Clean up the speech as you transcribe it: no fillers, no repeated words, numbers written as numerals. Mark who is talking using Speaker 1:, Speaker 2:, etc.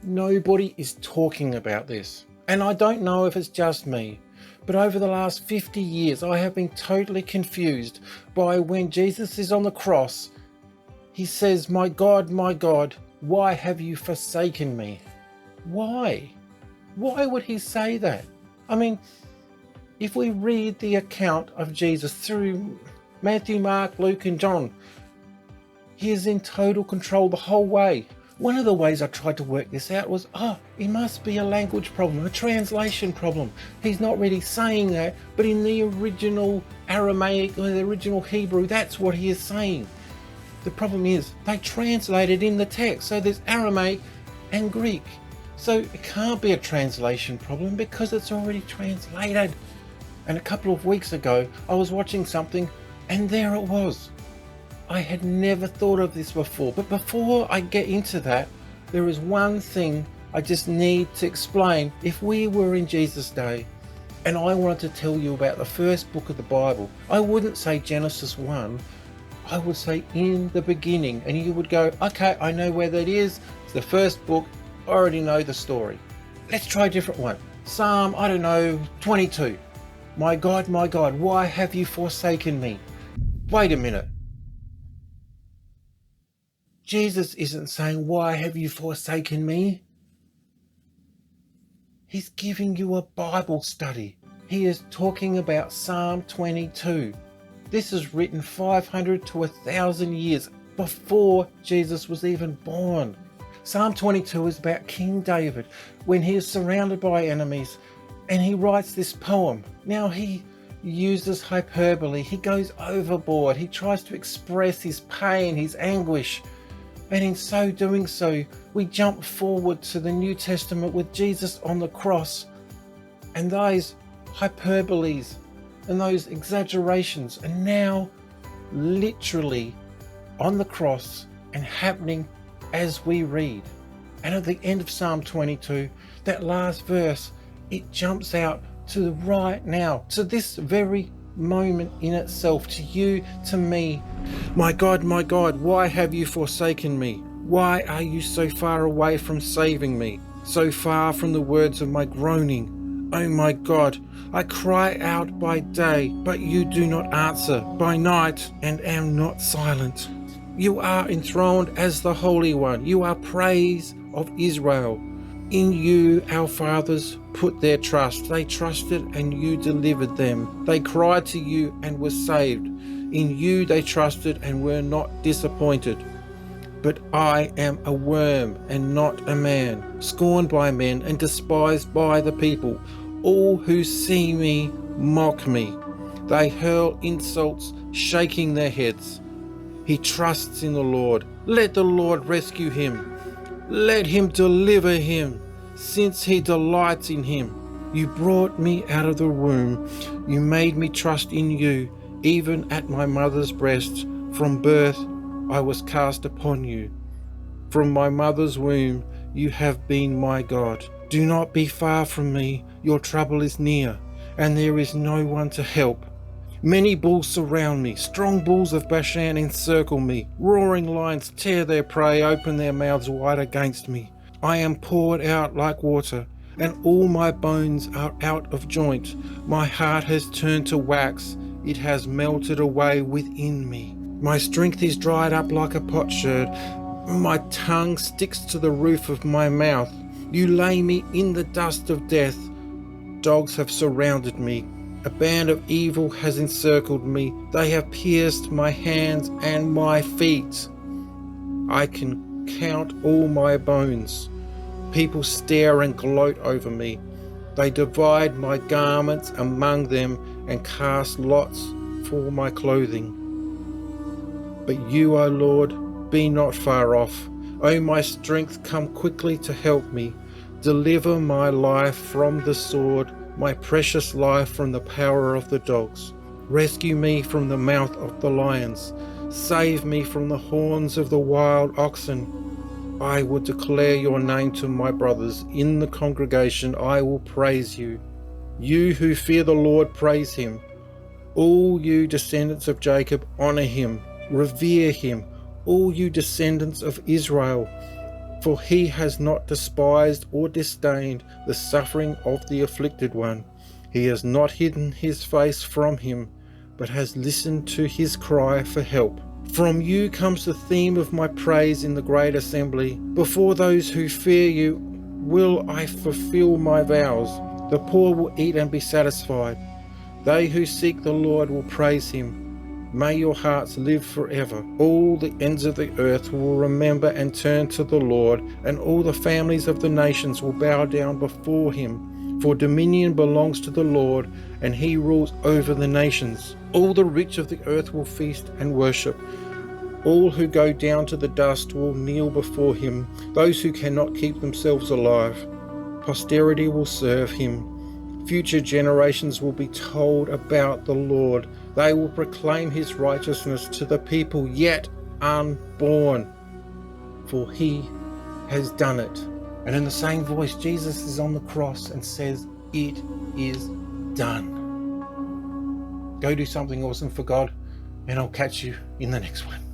Speaker 1: Nobody is talking about this. And I don't know if it's just me, but over the last 50 years, I have been totally confused by when Jesus is on the cross, he says, my God, why have you forsaken me? Why? Why would he say that? I mean, if we read the account of Jesus through Matthew, Mark, Luke, and John, he is in total control the whole way. One of the ways I tried to work this out was, it must be a language problem, a translation problem. He's not really saying that, but in the original Aramaic or the original Hebrew, that's what he is saying. The problem is they translated in the text, so there's Aramaic and Greek. So it can't be a translation problem because it's already translated. And a couple of weeks ago, I was watching something and there it was. I had never thought of this before, but before I get into that, there is one thing I just need to explain. If we were in Jesus' day and I wanted to tell you about the first book of the Bible, I wouldn't say Genesis 1, I would say in the beginning, and you would go, okay, I know where that is. It's the first book, I already know the story. Let's try a different one. Psalm, 22. My God, why have you forsaken me? Wait a minute. Jesus isn't saying, why have you forsaken me? He's giving you a Bible study. He is talking about Psalm 22. This is written 500 to 1,000 years before Jesus was even born. Psalm 22 is about King David when he is surrounded by enemies and he writes this poem. Now he uses hyperbole, he goes overboard, he tries to express his pain, his anguish. And in so doing so, we jump forward to the New Testament with Jesus on the cross. And those hyperboles and those exaggerations are now literally on the cross and happening as we read. And at the end of Psalm 22, that last verse, it jumps out to right now, to this very moment in itself, to you, to me. My God, why have you forsaken me? Why are you so far away from saving me, so far from the words of my groaning? Oh my God, I cry out by day, but you do not answer, by night, and am not silent. You are enthroned as the Holy One. You are praise of Israel. In you our fathers put their trust. They trusted and you delivered them. They cried to you and were saved. In you they trusted and were not disappointed. But I am a worm and not a man, scorned by men and despised by the people. All who see me mock me. They hurl insults, shaking their heads. He trusts in the Lord. Let the Lord rescue him. Let him deliver him, since he delights in him. You brought me out of the womb. You made me trust in you, even at my mother's breast. From birth I was cast upon you. From my mother's womb you have been my God. Do not be far from me. Your trouble is near, and there is no one to help. Many bulls surround me, strong bulls of Bashan encircle me. Roaring lions tear their prey, open their mouths wide against me. I am poured out like water, and all my bones are out of joint. My heart has turned to wax, it has melted away within me. My strength is dried up like a potsherd, my tongue sticks to the roof of my mouth. You lay me in the dust of death. Dogs have surrounded me. A band of evil has encircled me. They have pierced my hands and my feet. I can count all my bones. People stare and gloat over me. They divide my garments among them and cast lots for my clothing. But you, O Lord, be not far off. O my strength, come quickly to help me. Deliver my life from the sword, my precious life from the power of the dogs. Rescue me from the mouth of the lions. Save me from the horns of the wild oxen. I will declare your name to my brothers. In the congregation I will praise you. You who fear the Lord, praise him. All you descendants of Jacob, honor him. Revere him, all you descendants of Israel. For he has not despised or disdained the suffering of the afflicted one. He has not hidden his face from him, but has listened to his cry for help. From you comes the theme of my praise in the great assembly. Before those who fear you will I fulfill my vows. The poor will eat and be satisfied. They who seek the Lord will praise him. May your hearts live forever. All the ends of the earth will remember and turn to the Lord, and all the families of the nations will bow down before him. For dominion belongs to the Lord, and he rules over the nations. All the rich of the earth will feast and worship. All who go down to the dust will kneel before him, those who cannot keep themselves alive. Posterity will serve him. Future generations will be told about the Lord. They will proclaim his righteousness to the people yet unborn, for he has done it. And in the same voice, Jesus is on the cross and says, it is done. Go do something awesome for God, and I'll catch you in the next one.